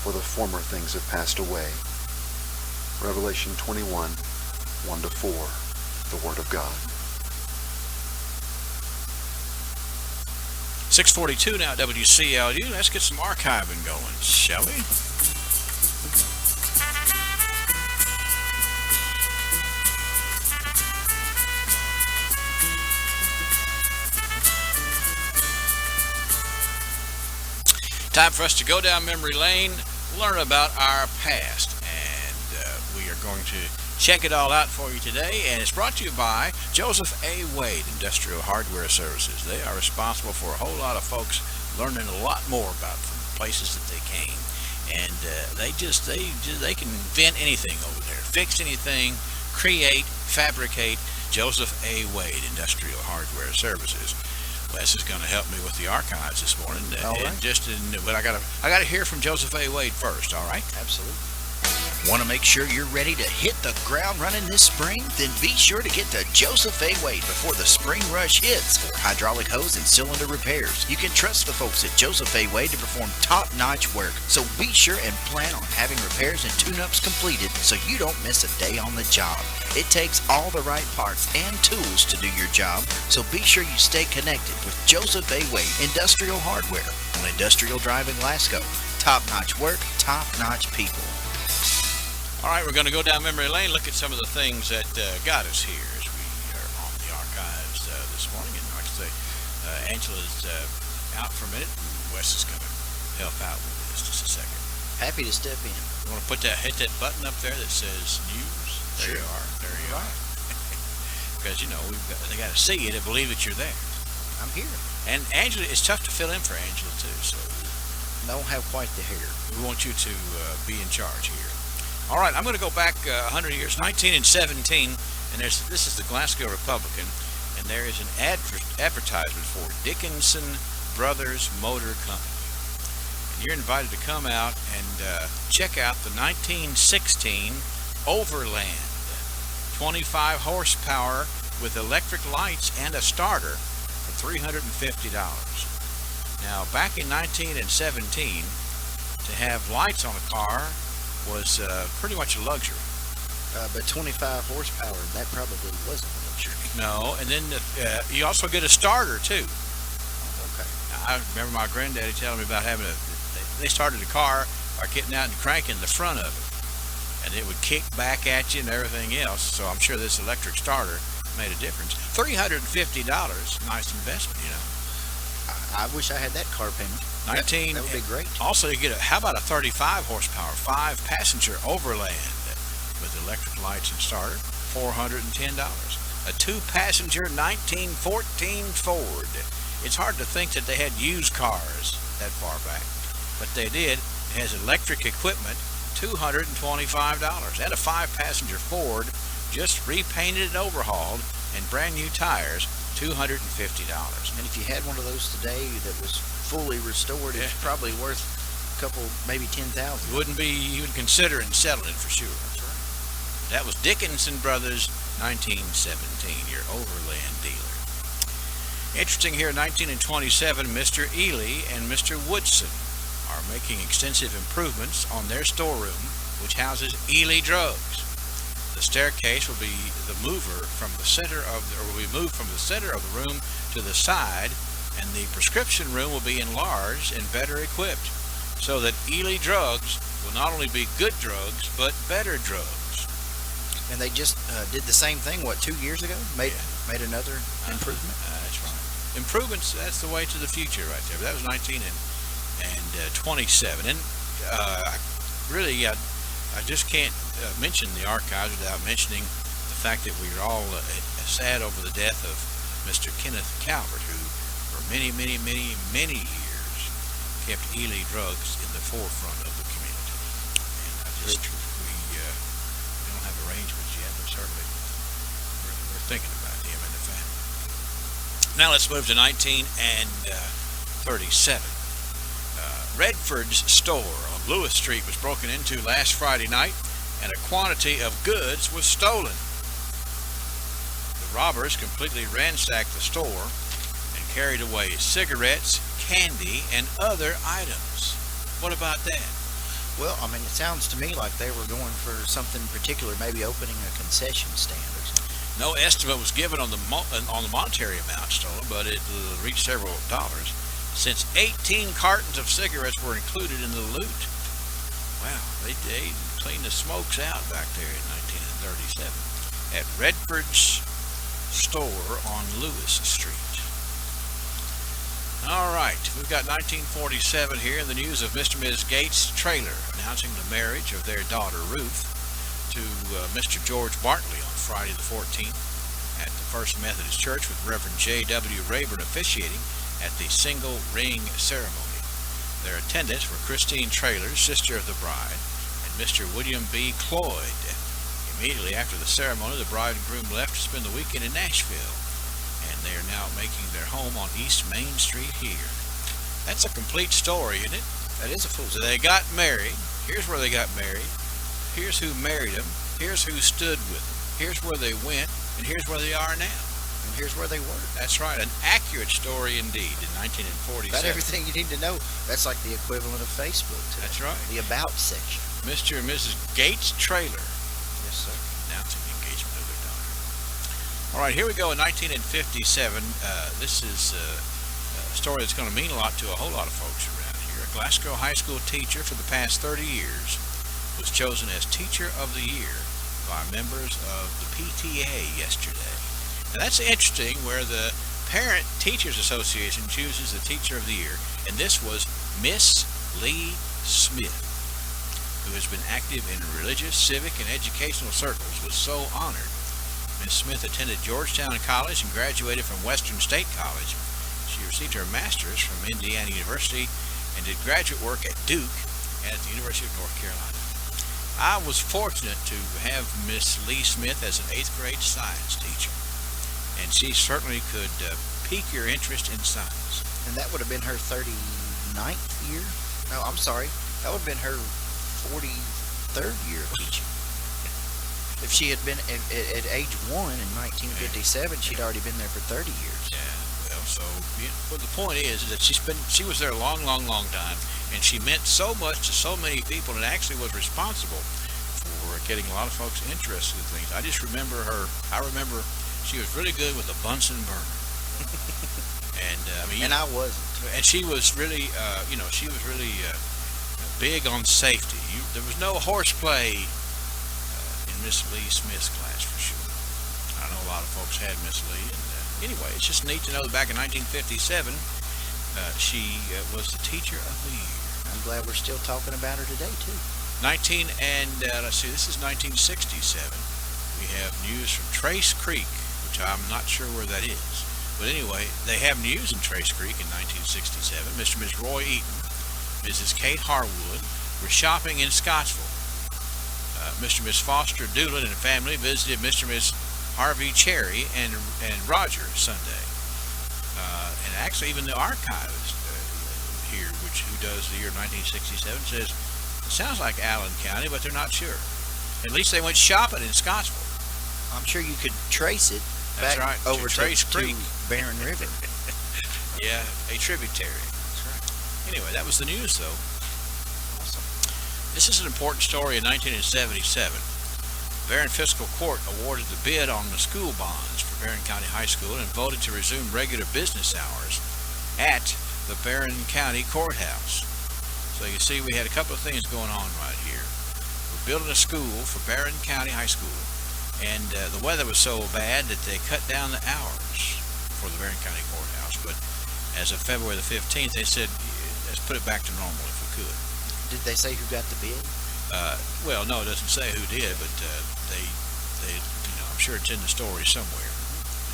for the former things have passed away. Revelation 21, 1-4, the Word of God. 6:42 now, WCLU. Let's get some archiving going, shall we? Time for us to go down memory lane, learn about our past, and we are going to check it all out for you today, and it's brought to you by Joseph A. Wade Industrial Hardware Services. They are responsible for a whole lot of folks learning a lot more about from the places that they came, and they can invent anything over there, fix anything, create, fabricate. Joseph A. Wade Industrial Hardware Services. Wes is going to help me with the archives this morning. All right. But I gotta hear from Joseph A. Wade first. All right. Absolutely. Want to make sure you're ready to hit the ground running this spring? Then be sure to get to Joseph A. Wade before the spring rush hits for hydraulic hose and cylinder repairs. You can trust the folks at Joseph A. Wade to perform top-notch work, so be sure and plan on having repairs and tune-ups completed so you don't miss a day on the job. It takes all the right parts and tools to do your job, so be sure you stay connected with Joseph A. Wade Industrial Hardware on Industrial Drive in Glasgow. Top-notch work, top-notch people. All right, we're going to go down memory lane, look at some of the things that got us here as we are on the archives this morning. And like I say, Angela's out for a minute. Wes is going to help out with this just a second. Happy to step in. You want to hit that button up there that says news? There Sure. you are. There you are. Because, they got to see you to believe that you're there. I'm here. And Angela, it's tough to fill in for Angela, too. So Don't have quite the hair. we want you to be in charge here. All right, I'm going to go back 100 years, 1917, and this is the Glasgow Republican, and there is an advertisement for Dickinson Brothers Motor Company. And you're invited to come out and check out the 1916 Overland, 25 horsepower with electric lights and a starter for $350. Now, back in 1917, to have lights on a car was pretty much a luxury. But 25 horsepower, that probably wasn't a luxury. No, and then you also get a starter too. Okay. I remember my granddaddy telling me about they started a car by getting out and cranking the front of it, and it would kick back at you and everything else. So I'm sure this electric starter made a difference. $350, nice investment, I wish I had that car payment. That would be great. Also, you get how about a 35 horsepower, 5-passenger Overland with electric lights and starter, $410. A 2-passenger 1914 Ford. It's hard to think that they had used cars that far back, but they did. It has electric equipment, $225. And a 5-passenger Ford, just repainted and overhauled, and brand new tires, $250. And if you had one of those today that was fully restored, it's probably worth a couple, maybe 10,000. Wouldn't be even considering selling it for sure. That's right. That was Dickinson Brothers, 1917, your Overland dealer. Interesting here, 1927, Mr. Ely and Mr. Woodson are making extensive improvements on their storeroom, which houses Ely Drugs. The staircase will be moved from the center of the room to the side, and the prescription room will be enlarged and better equipped, so that Ely Drugs will not only be good drugs, but better drugs. And they just did the same thing, 2 years ago? Made another improvement? That's right. Improvements, that's the way to the future right there. That was 1927. And I just can't mention the archives without mentioning the fact that we are all sad over the death of Mr. Kenneth Calvert, who for many, many, many, many years kept Ely Drugs in the forefront of the community. And we don't have arrangements yet, but certainly we're thinking about him and the family. Now let's move to 1937. Redford's store on Lewis Street was broken into last Friday night, and a quantity of goods was stolen. The robbers completely ransacked the store and carried away cigarettes, candy, and other items. What about that? Well, I mean, it sounds to me like they were going for something particular, maybe opening a concession stand or something. No estimate was given on the monetary amount stolen, but it reached several dollars, since 18 cartons of cigarettes were included in the loot. Wow, they cleaned the smokes out back there in 1937 at Redford's store on Lewis Street. All right, we've got 1947 here in the news of Mr. and Ms. Gates' trailer announcing the marriage of their daughter Ruth to Mr. George Bartley on Friday the 14th at the First Methodist Church, with Reverend J.W. Rayburn officiating at the single ring ceremony. Their attendants were Christine Traylor, sister of the bride, and Mr. William B. Cloyd. Immediately after the ceremony, the bride and groom left to spend the weekend in Nashville, and they are now making their home on East Main Street here. That's a complete story, isn't it? That is a full So they got married. Here's where they got married. Here's who married them. Here's who stood with them. Here's where they went, and here's where they are now. and here's where they were. That's right, an accurate story indeed in 1947. Got everything you need to know. That's like the equivalent of Facebook today. That's right. The About section. Mr. and Mrs. Gates Trailer Yes, sir. announcing the engagement of their daughter. All right, here we go in 1957. This is a story that's going to mean a lot to a whole lot of folks around here. A Glasgow High School teacher for the past 30 years was chosen as Teacher of the Year by members of the PTA yesterday. Now that's interesting, where the Parent Teachers Association chooses the Teacher of the Year, and this was Miss Lee Smith, who has been active in religious, civic, and educational circles, was so honored. Miss Smith attended Georgetown College and graduated from Western State College. She received her master's from Indiana University and did graduate work at Duke and at the University of North Carolina. I was fortunate to have Miss Lee Smith as an 8th grade science teacher, and she certainly could pique your interest in science. And that would have been her 39th year? No, I'm sorry. That would have been her 43rd year of teaching. If she had been at age 1 in 1957, she'd already been there for 30 years. Yeah, well, so but the point is that she was there a long time, and she meant so much to so many people, and actually was responsible for getting a lot of folks interested in things. I just remember her. I remember she was really good with a Bunsen burner, and I mean, And I wasn't. and she was really, she was really big on safety. There was no horseplay in Miss Lee Smith's class for sure. I know a lot of folks had Miss Lee, and anyway, it's just neat to know that back in 1957, she was the Teacher of the Year. I'm glad we're still talking about her today, too. This is 1967. We have news from Trace Creek, which I'm not sure where that is. But anyway, they have news in Trace Creek in 1967. Mr. and Ms. Roy Eaton, Mrs. Kate Harwood were shopping in Scottsville. Mr. and Ms. Foster Doolin and family visited Mr. and Ms. Harvey Cherry and Roger Sunday. And actually, even the archivist here, who does the year 1967, says it sounds like Allen County, but they're not sure. At least they went shopping in Scottsville. I'm sure you could trace it That's back right, over to Trace Creek. Barren River. Yeah, a tributary. That's right. Anyway, that was the news, though. Awesome. This is an important story in 1977. Barron Fiscal Court awarded the bid on the school bonds for Barron County High School and voted to resume regular business hours at the Barron County Courthouse. So you see, we had a couple of things going on right here. We're building a school for Barron County High School, and the weather was so bad that they cut down the hours for the Barron County Courthouse. But as of February the 15th, they said, let's put it back to normal if we could. Did they say who got the bid? Well, no, it doesn't say who did, but they, I'm sure it's in the story somewhere.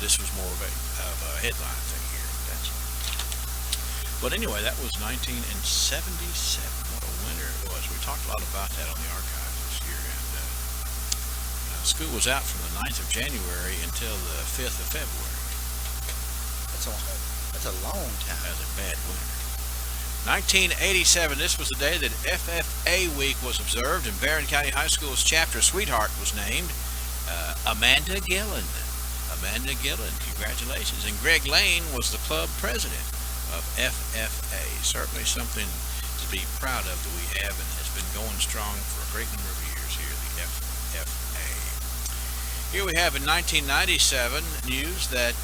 This was more of a headline thing here. Gotcha. But anyway, that was 1977. What a winter it was. We talked a lot about that on the archives this year, and school was out from the 9th of January until the 5th of February. That's a long time. That was a bad winter. 1987, this was the day that FFA Week was observed, and Barron County High School's chapter sweetheart was named Amanda Gillen. Amanda Gillen, congratulations. And Greg Lane was the club president of FFA. Certainly something to to be proud of that we have and has been going strong for a great number of years here, the FFA. Here we have in 1997 news that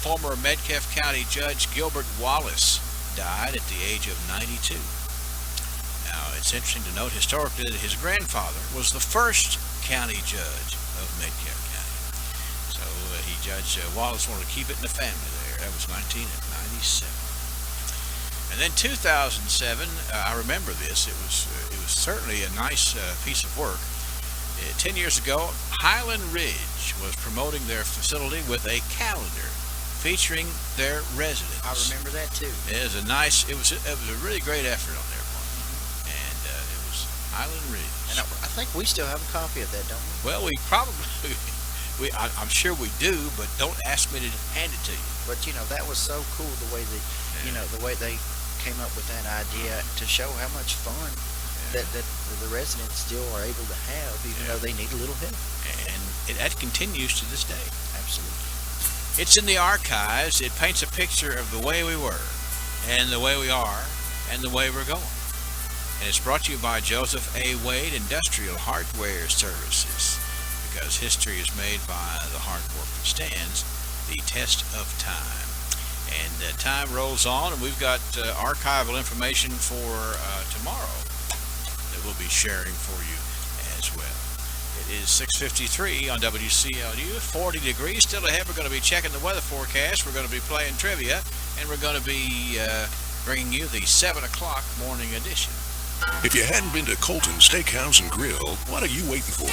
former Metcalfe County Judge Gilbert Wallace died at the age of 92. Now, it's interesting to note historically that his grandfather was the first county judge of Metcalfe County. So Judge Wallace wanted to keep it in the family there. That was 1997. And then 2007, I remember this. It was certainly a nice piece of work. 10 years ago, Highland Ridge was promoting their facility with a calendar featuring their residents. I remember that too. It was a really great effort on their part, and it was Highland Ridge. And I think we still have a copy of that, don't we? Well, we probably, I'm sure we do, but don't ask me to hand it to you. But that was so cool the way the way they came up with that idea to show how much fun that the residents still are able to have, even though they need a little help. And that continues to this day. Absolutely. It's in the archives. It paints a picture of the way we were, and the way we are, and the way we're going. And it's brought to you by Joseph A. Wade Industrial Hardware Services, because history is made by the hard work that stands the test of time. And time rolls on, and we've got archival information for tomorrow that we'll be sharing for you as well. It is 6:53 on WCLU, 40 degrees, still ahead. We're going to be checking the weather forecast. We're going to be playing trivia, and we're going to be bringing you the 7 o'clock morning edition. If you hadn't been to Colton Steakhouse and Grill, what are you waiting for?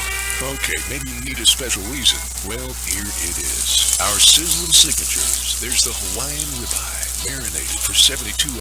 Okay, maybe you need a special reason. Well, here it is. Our sizzling signatures. There's the Hawaiian ribeye, marinated for 72